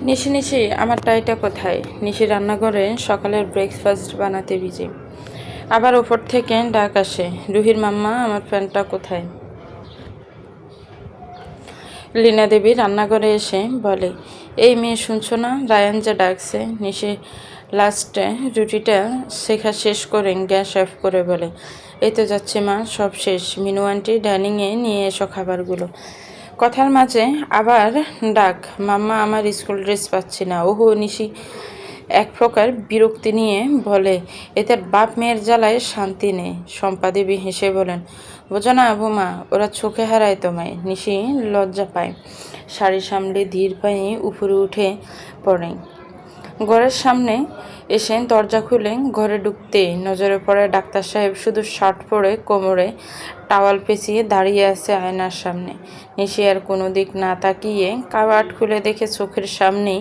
নিশি নিশি আমার টাইটা কোথায়? নিশি রান্নাঘরে সকালের ব্রেকফাস্ট বানাতে বিজি। আবার ওপর থেকে ডাক আসে, রুহির মাম্মা আমার প্যান্টটা কোথায়? লীনা দেবী রান্নাঘরে এসে বলে, এই মেয়ে শুনছো না, রায়ান যে ডাকছে। নিশি লাস্টে রুটিটা শেখা শেষ করে গ্যাস অফ করে বলে, এই তো যাচ্ছে মা, সব শেষ। মিনু আন্টি ডাইনিংয়ে নিয়ে এসো খাবারগুলো। কথার মাঝে আবার ডাক, মাম্মা আমার স্কুল ড্রেস পাচ্ছি না। ওহো, নিশি এক প্রকার বিরক্তি নিয়ে বলে, এতে বাপ মেয়ের জ্বালায় শান্তি নেই। শম্পা দেবী হেসে বলেন, বোঝো না বৌমা, ওরা চোখে হারায় তোমায়। নিশি লজ্জা পায়, শাড়ি সামলে ধীর পায়ে উপরে উঠে পড়ে। ঘরের সামনে এসে দরজা খুলে ঘরে ঢুকতেই নজরে পড়ে ডাক্তার সাহেব শুধু শার্ট পরে কোমরে টাওয়াল পেঁচিয়ে দাঁড়িয়ে আছে আয়নার সামনে। নিশি আর কোনো দিক না তাকিয়ে কাবার্ড খুলে দেখে চোখের সামনেই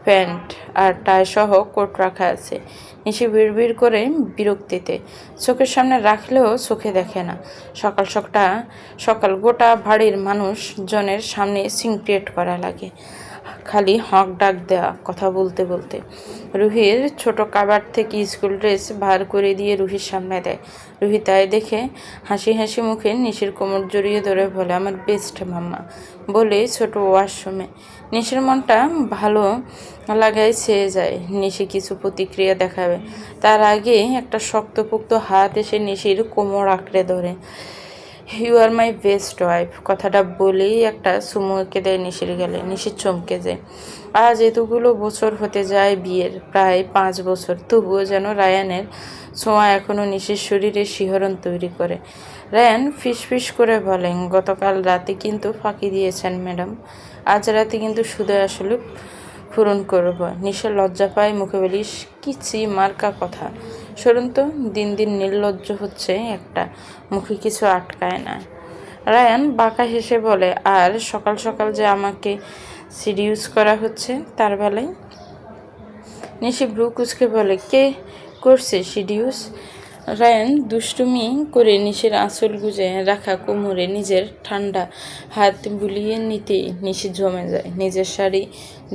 প্যান্ট আর টাই সহ কোট রাখা আছে। নিশি বিড়বিড় করে বিরক্তিতে চোখের সামনে রাখলেও চোখে দেখে না। সকাল গোটা বাড়ির মানুষজনের সামনে সিন ক্রিয়েট করা লাগে, খালি হক ডাক দেওয়া কথা বলতে বলতে। রুহির ছোট কাবার্ড থেকে স্কুল ড্রেস বার করে দিয়ে রুহির সামনে দেয়। রুহি তাই দেখে হাসি হাসি মুখে নিশির কোমর জড়িয়ে ধরে বলে, আমার বেস্ট মাম্মা, বলে ছোট ওয়াশরুমে। নিশির মনটা ভালো লাগায় চেয়ে যায় নিশি কিছু প্রতিক্রিয়া দেখাবে, তার আগে একটা শক্তপোক্ত হাত এসে নিশির কোমর আঁকড়ে ধরে। You are my best wife কথাটা বলেই একটা চুমু এঁকে দেয় নিশির গেলে। নিশি চমকে যায়। আজ এতগুলো বছর হতে যায় বিয়ের, প্রায় 5 বছর, তবুও যেন রায়ানের ছোঁয়া এখনও নিশির শরীরে শিহরণ তৈরি করে। রায়ান ফিসফিস করে বলেন, গতকাল রাতে কিন্তু ফাঁকি দিয়েছেন ম্যাডাম, আজ রাতে কিন্তু শুধু আসলে পূরণ করব। নিশা লজ্জা পায়, মুখে বলিস কি মার্কা কথা। সরুন তো, দিন দিন নির্লজ্জ হচ্ছে একটা, মুখে কিছু আটকায় না। রায়ান বাঁকা হেসে বলে, আর সকাল সকাল যে আমাকে সিডিউস করা হচ্ছে তার বেলায়? নিশি ভ্রু কুচকে বলে, কে করছে সিডিউস? রায়ান দুষ্টুমি করে নিশির আঁচল গুজে রাখা কোমরে নিজের ঠান্ডা হাত বুলিয়ে নিতেই নিশি জমে যায়। নিজের শাড়ি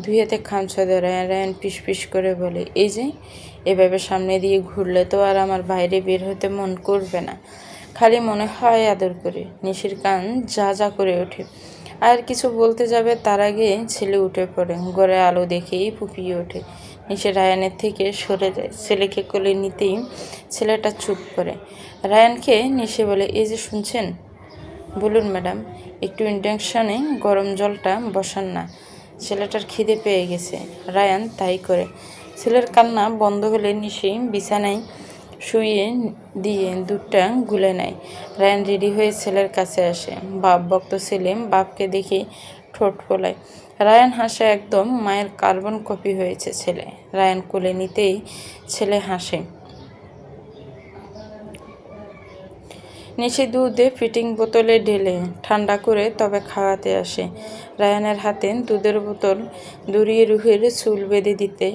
ধুয়েতে খামছা ধরে রায়ান পিস করে বলে, এই যে এভাবে সামনে দিয়ে ঘুরলে তো আর আমার বাইরে বের হতে মন করবে না, খালি মনে হয় আদর করে। নিশির কান যা করে ওঠে, আর কিছু বলতে যাবে তার আগে ছেলে উঠে পড়ে। ঘরে আলো দেখেই ফুপিয়ে ওঠে। নিশি রায়ানের থেকে সরে যায়, ছেলেকে কোলে নিতেই ছেলেটা চুপ করে। রায়ানকে নিশি বলে, এই যে শুনছেন? বলুন ম্যাডাম, একটু ইন্ডাকশনে গরম জলটা বসান না, ছেলেটার খিদে পেয়ে গেছে। রায়ান তাই করে। ছেলের কান্না বন্ধ হলে নিশি বিছানায় শুইয়ে দিয়ে দুধটা গুলে নেয়। রায়ান রেডি হয়ে ছেলের কাছে আসে। বাপ ভক্ত ছেলে বাপকে দেখে ঠোঁট ফোলায়। রায়ান হাসে, একদম মায়ের কার্বন কপি হয়েছে ছেলে। রায়ান কোলে নিতেই ছেলে হাসে। নিশি দুধে ফিটিং বোতলে ঢেলে ঠান্ডা করে তবে খাওয়াতে আসে। রায়ানের হাতে দুধের বোতল ধরিয়ে রুহির চুল বেঁধে দিতে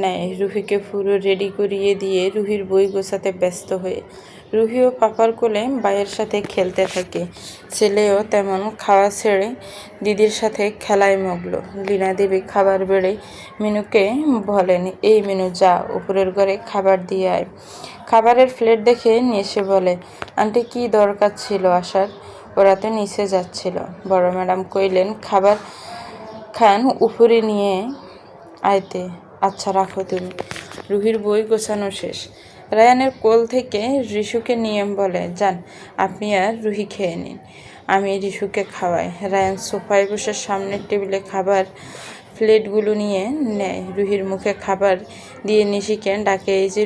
নেয়। রুহিকে পুরো রেডি করিয়ে দিয়ে রুহির বই গোছাতে ব্যস্ত হয়ে রুহিও পাপার কোলে ভাইয়ের সাথে খেলতে থাকে। ছেলেও তেমন খাওয়া ছেড়ে দিদির সাথে খেলায় মগ্ন। লীনা দেবী খাবার বেড়ে মিনুকে বলেন, এই মিনু, যা উপরের ঘরে খাবার দিয়ে আয়। খাবারের প্লেট দেখে এসে বলে, আন্টি কি দরকার ছিল আসার? ওরা তো নিচে যাচ্ছিল। বড় ম্যাডাম কইলেন, খাবার খান উপরে নিয়ে আইতে। আচ্ছা রাখো তুমি। রুহির বই গোছানো শেষ। রায়ানের কোল থেকে রিশুকে নিয়ে বলে, যান আপনি আর রুহি খেয়ে নিন, আমি রিশুকে খাওয়াই। রায়ান সোফায় বসে সামনের টেবিলে খাবার প্লেটগুলো নিয়ে নেয়। রুহির মুখে খাবার দিয়ে নিশিকে ডাকে, এই যে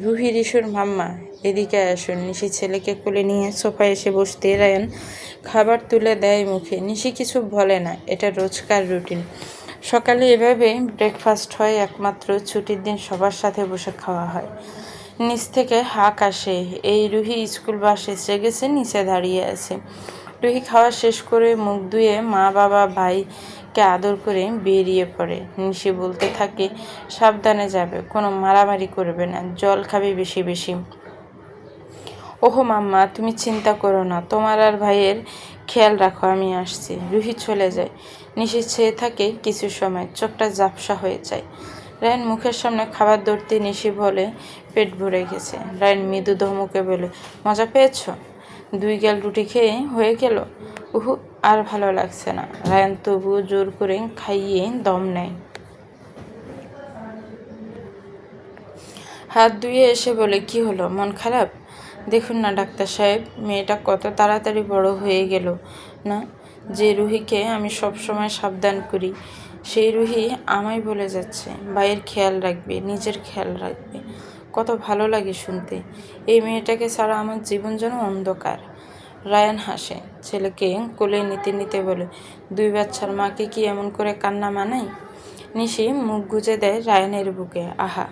রুহি রিশুর মাম্মা, এদিকে আসুন। নিশি ছেলেকে কোলে নিয়ে সোফায় এসে বসতে রায়ান খাবার তুলে দেয় মুখে। নিশি কিছু বলে না, এটা রোজকার রুটিন। সকালে এভাবে ব্রেকফাস্ট হয়, একমাত্র ছুটির দিন সবার সাথে বসে খাওয়া হয়। নিচ থেকে হাঁক আসে, এই রুহি স্কুল বাস এসে গেছে, নিচে দাঁড়িয়ে আছে। রুহি খাওয়া শেষ করে মুখ ধুয়ে মা বাবা ভাইকে আদর করে বেরিয়ে পড়ে। নিশি বলতে থাকে, সাবধানে যাবে, কোনো মারামারি করবে না, জল খাবে বেশি বেশি। ওহো মাম্মা, তুমি চিন্তা করো না, তোমার আর ভাইয়ের খেয়াল রাখো, আমি আসছি। রুহি চলে যায়। নিশি চেয়ে থাকে কিছু সময়, চোখটা ঝাপসা হয়ে যায়। রায়ান মুখের সামনে খাবার ধরতে নিশি বলে পেট ভরে গেছে। রায়ান মৃদু ধমকে বলে, মজা পেয়েছ? 2 গাল রুটি খেয়ে হয়ে গেল। উহু, আর ভালো লাগছে না। রায়ান তবুও জোর করে খাইয়ে দম নেয়। হাত ধুয়ে এসে বলে, কি হলো, মন খারাপ? দেখুন না ডাক্তার সাহেব, মেয়েটা কত তাড়াতাড়ি বড় হয়ে গেল না। যে রুহিকে আমি সবসময় সাবধান করি, সেই রুহি আমায় বলে যাচ্ছে ভাইয়ের খেয়াল রাখবে, নিজের খেয়াল রাখবে। কত ভালো লাগে শুনতে। এই মেয়েটাকে ছাড়া আমার জীবন যেন অন্ধকার। রায়ান হাসে, ছেলেকে কোলে নিতে নিতে বলে, 2 বাচ্চার মাকে কি এমন করে কান্না মানায়? নিশি মুখ গুজে দেয় রায়ানের বুকে। আহা,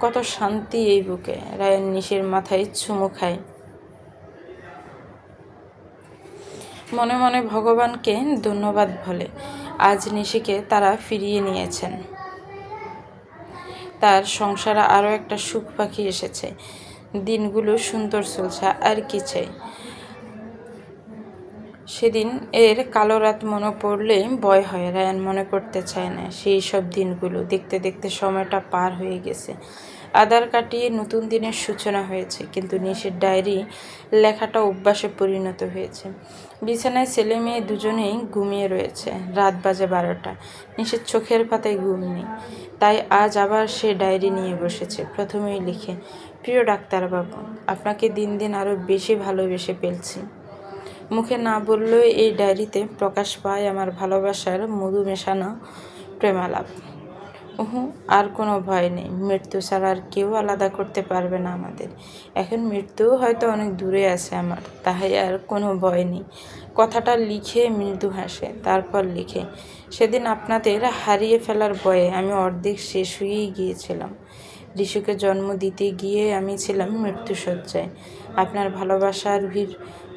কত শান্তি এই বুকে। রায়ান নিশির মাথায় চুমু খায়। মনে মনে ভগবানকে ধন্যবাদ বলে, আজ নিশিকে তারা ফিরিয়ে নিয়েছেন। তার সংসারে আরও একটা সুখ পাখি এসেছে। দিনগুলো সুন্দর চলছে, আর কি চাই। সেদিন এর কালো রাত মনে পড়লে ভয় হয়। রায়ান মনে করতে চায় না সেই সব দিনগুলো। দেখতে দেখতে সময়টা পার হয়ে গেছে। আধার কাটিয়ে নতুন দিনের সূচনা হয়েছে, কিন্তু নিশির ডায়েরি লেখাটা অভ্যাসে পরিণত হয়েছে। বিছানায় ছেলে মেয়ে দুজনেই ঘুমিয়ে রয়েছে। রাত বাজে 12টা। নিশির চোখের পাতায় ঘুম নেই। তাই আজ আবার সে ডায়েরি নিয়ে বসেছে। প্রথমেই লিখে, প্রিয় ডাক্তারবাবু, আপনাকে দিন দিন আরও বেশি ভালোবেসে ফেলছি। মুখে না বললেও এই ডায়েরিতে প্রকাশ পায় আমার ভালোবাসার মধু মেশানো প্রেমালাপ। আর কোনো ভয় নেই। মৃত্যু ছাড়া আর কেউ আলাদা করতে পারবে না আমাদের। এখন মৃত্যুও হয়তো অনেক দূরে আছে আমার, তাই আর কোনো ভয় নেই। কথাটা লিখে মৃদু হাসে। তারপর লিখে, সেদিন আপনাদের হারিয়ে ফেলার ভয়ে আমি অর্ধেক শেষ হয়েই গিয়েছিলাম। ঋষুকে জন্ম দিতে গিয়ে আমি ছিলাম মৃত্যুশয্যায়। আপনার ভালোবাসা, রুহির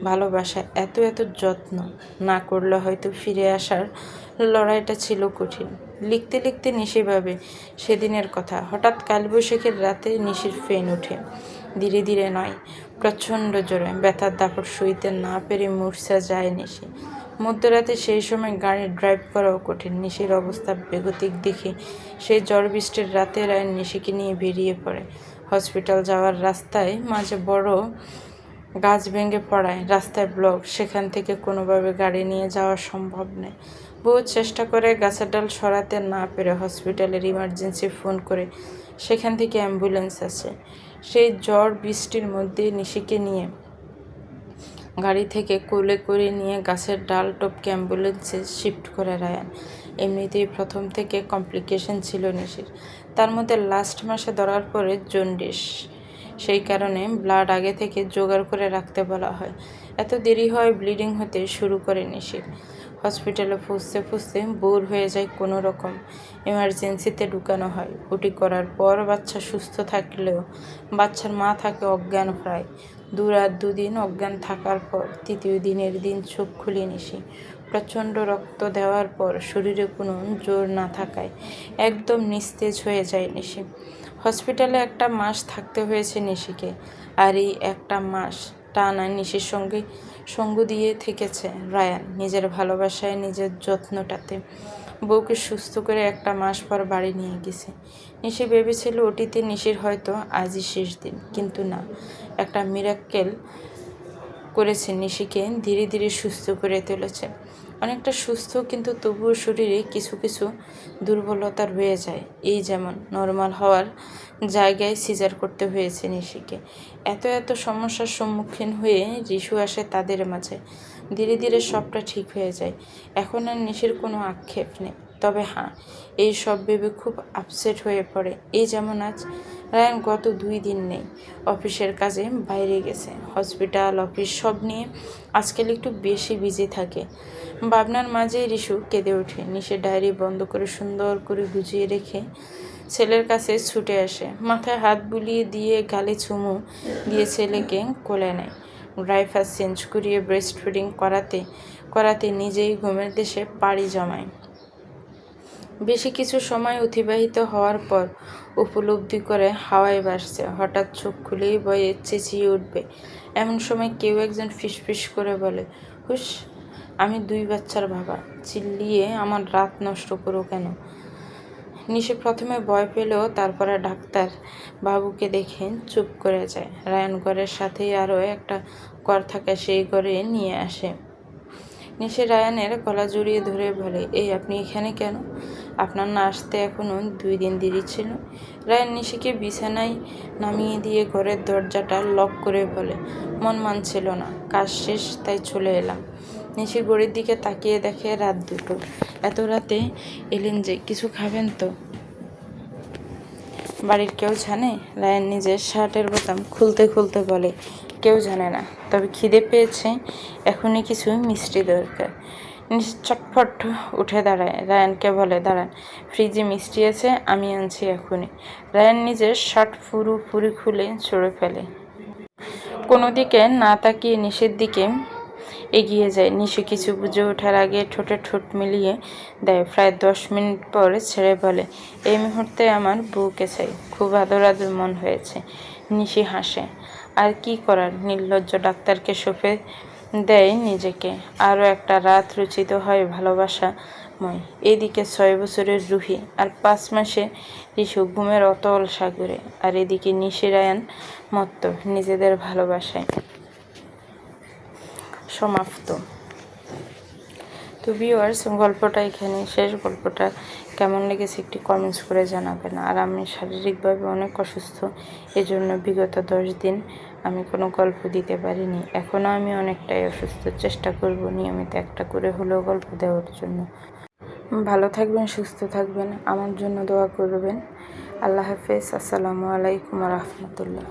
ভালোবাসা, এত এত যত্ন না করলে হয়তো ফিরে আসার লড়াইটা ছিল কঠিন। লিখতে লিখতে নিশি ভাবে সেদিনের কথা। হঠাৎ কালবৈশাখীর রাতে নিশির ফেন ওঠে। ধীরে ধীরে নয়, প্রচণ্ড জোরে। ব্যথার দাপট সইতে না পেরে মূর্ছা যায় নিশি। মধ্যরাতে সেই সময় গাড়ি ড্রাইভ করাও কঠিন। নিশির অবস্থা বেগতিক দেখে সেই ঝড় বৃষ্টির রাতে রায়ান নিশিকে নিয়ে বেরিয়ে পড়ে। হসপিটাল যাওয়ার রাস্তায় মাঝে বড় গাছ ভেঙে পড়ায়, রাস্তায় ব্লক। সেখান থেকে কোনোভাবে গাড়ি নিয়ে যাওয়া সম্ভব নয়। বহু চেষ্টা করে গাছের ডাল সরাতে না পেরে হসপিটালের ইমার্জেন্সি ফোন করে সেখান থেকে অ্যাম্বুলেন্স আসে। সেই ঝড় বৃষ্টির মধ্যে নিশিকে নিয়ে গাড়ি থেকে কোলে করে নিয়ে গাছের ডাল টপকে অ্যাম্বুলেন্সে শিফট করে রায়ান। এমনিতেই প্রথম থেকে কমপ্লিকেশন ছিল নিশির। তার মধ্যে লাস্ট মাসে ধরার পরে জন্ডিস। সেই কারণে ব্লাড আগে থেকে জোগাড় করে রাখতে বলা হয়। এত দেরি হয় ব্লিডিং হতে শুরু করে নিশির। হসপিটালে ফুসতে ফুসতে বোর হয়ে যায় কোনো রকম। এমার্জেন্সিতে ঢুকানো হয়। ওটি করার পর বাচ্চা সুস্থ থাকলেও বাচ্চার মা থাকে অজ্ঞান প্রায়। 2 রাত 2 দিন অজ্ঞান থাকার পর 3য় দিনের দিন চোখ খুলে নিশি। প্রচণ্ড রক্ত দেওয়ার পর শরীরে কোনো জোর না থাকায় একদম নিস্তেজ হয়ে যায় নিশি। হসপিটালে 1 মাস থাকতে হয়েছে নিশিকে। আর এই 1 মাস টানা নিশির সঙ্গে সঙ্গ দিয়ে থেকেছে রায়ান, নিজের ভালোবাসায়, নিজের যত্নটাতে। বউকে সুস্থ করে 1 মাস পর বাড়ি নিয়ে গেছে। নিশি ভেবেছিল ওটিতে নিশির হয়তো আজই শেষ দিন, কিন্তু না, একটা মিরাক্কেল করেছে। নিশিকে ধীরে ধীরে সুস্থ করে তুলেছে। অনেকটা সুস্থ, কিন্তু তবুও শরীরে কিছু কিছু দুর্বলতা রয়ে যায়। এই যেমন নর্মাল হওয়ার জায়গায় সিজার করতে হয়েছে নিশিকে। এত এত সমস্যার সম্মুখীন হয়ে ঋষু আসে তাদের মাঝে। ধীরে ধীরে সবটা ঠিক হয়ে যায়। এখন আর নিশির কোনো আক্ষেপ নেই। তবে হ্যাঁ, এই সব ভেবে খুব আপসেট হয়ে পড়ে। এই যেমন আজ রায়ান গত 2 দিন নেই, অফিসের কাজে বাইরে গেছে। হসপিটাল, অফিস সব নিয়ে আজকাল একটু বেশি বিজি থাকে। ভাবনার মাঝে ঋষু কেঁদে ওঠে। নিশে ডায়েরি বন্ধ করে সুন্দর করে গুছিয়ে রেখে ছেলের কাছে ছুটে আসে। মাথায় হাত বুলিয়ে দিয়ে গালে চুমু দিয়ে ছেলেকে কোলে নেয়। ড্রাইভার চেঞ্জ করিয়ে ব্রেস্ট ফিডিং করাতে করাতে নিজেই ঘুমের দেশে পাড়ি জমায়। বেশি কিছু সময় অতিবাহিত হওয়ার পর উপলব্ধি করে হাওয়ায় ভাসছে। হঠাৎ চোখ খুলেই ভয়ে চেঁচিয়ে উঠবে। এমন সময় কেউ একজন ফিসফিস করে বলে, হুস। আমি 2 বাচ্চার বাবা, চিল্লিয়ে আমার রাত নষ্ট করো কেন? নিশি প্রথমে ভয় পেলেও তারপরে ডাক্তার বাবুকে দেখে চুপ করে যায়। রায়ান ঘরের সাথেই আরও একটা ঘর থাকে, সেই ঘরে নিয়ে আসে। নিশি রায়ানের গলা জড়িয়ে ধরে বলে, এই আপনি এখানে কেন? আপনার না আসতে এখনো 2 দিন দেরি ছিল। রায়ান নিশিকে বিছানায় নামিয়ে দিয়ে ঘরের দরজাটা লক করে বলে, মন মানছিল না, কাজ শেষ তাই চলে এলাম। নিশি ঘড়ির দিকে তাকিয়ে দেখে রাত 2টো। এত রাতে এলেন যে, কিছু খাবেন তো? বাড়ির কেউ জানে? রায়ান নিজের শার্টের বোতাম খুলতে খুলতে বলে, কেউ জানে না, তবে খিদে পেয়েছে, এখনই কিছু মিষ্টি দরকার। নিশি চটফট উঠে দাঁড়ায়, রায়ানকে বলে, দাঁড়ান, ফ্রিজে মিষ্টি আছে, আমি আনছি এখনই। রায়ান নিজের শার্ট পুরোপুরি খুলে ছুঁড়ে ফেলে। কোনো দিকে না তাকিয়ে নিশির দিকে এগিয়ে যায়। নিশি কিছু বুঝে ওঠার আগে ঠোঁটে ঠোঁট মিলিয়ে দেয়। প্রায় 10 মিনিট পর ছেড়ে বলে, এই মুহূর্তে আমার বউকে চাই, খুব আদর আদর মন হয়েছে। নিশি হাসে। আর কি করার, নির্লজ্জ ডাক্তারকে সঁপে দেয় নিজেকে। আরও একটা রাত রচিত হয় ভালোবাসাময়। এদিকে 6 বছরের রুহি আর 5 মাসের রিশু ঘুমের অতল সাগরে, আর এদিকে নিশি রায়ান মত্ত নিজেদের ভালোবাসায়। সমাপ্ত। তো ভিউয়ার্স, গল্পটা এখানে শেষ। গল্পটা কেমন লেগেছে একটি কমেন্টস করে জানাবেন। আর আমি শারীরিকভাবে অনেক অসুস্থ, এজন্য বিগত 10 দিন আমি কোনো গল্প দিতে পারিনি। এখনও আমি অনেকটাই অসুস্থ, চেষ্টা করব নিয়মিত একটা করে হলেও গল্প দেওয়ার জন্য। ভালো থাকবেন, সুস্থ থাকবেন, আমার জন্য দোয়া করবেন। আল্লাহ হাফেজ। আসসালামু আলাইকুম রহমতুল্লাহ।